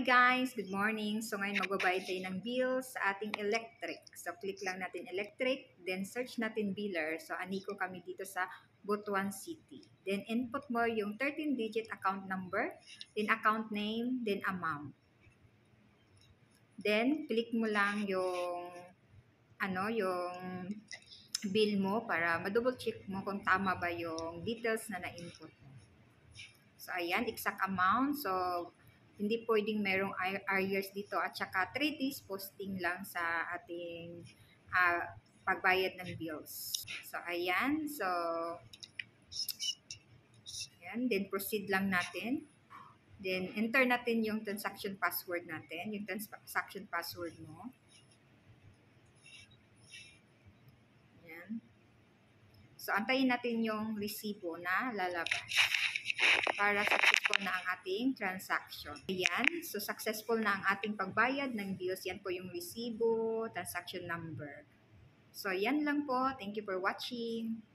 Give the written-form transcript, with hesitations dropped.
Hi guys, good morning. So ngayon magbabayad tayo ng bills sa ating electric. So click lang natin electric, then search natin biller. So aniko kami dito sa Butuan City. Then input mo yung 13-digit account number, then account name, then amount. Then click mo lang yung yung bill mo para ma-double check mo kung tama ba yung details na na-input mo. So ayan, exact amount. So hindi pwedeng merong arrears dito at saka 3 days posting lang sa ating pagbayad ng bills. So ayan, ayan, then proceed lang natin. Then enter natin yung transaction password natin, yung transaction password mo. Ayan. So antayin natin yung resibo na lalabas para successful na ang ating transaction. Ayan, so successful na ang ating pagbayad ng bills. Yan po yung resibo, transaction number. So yan lang po. Thank you for watching.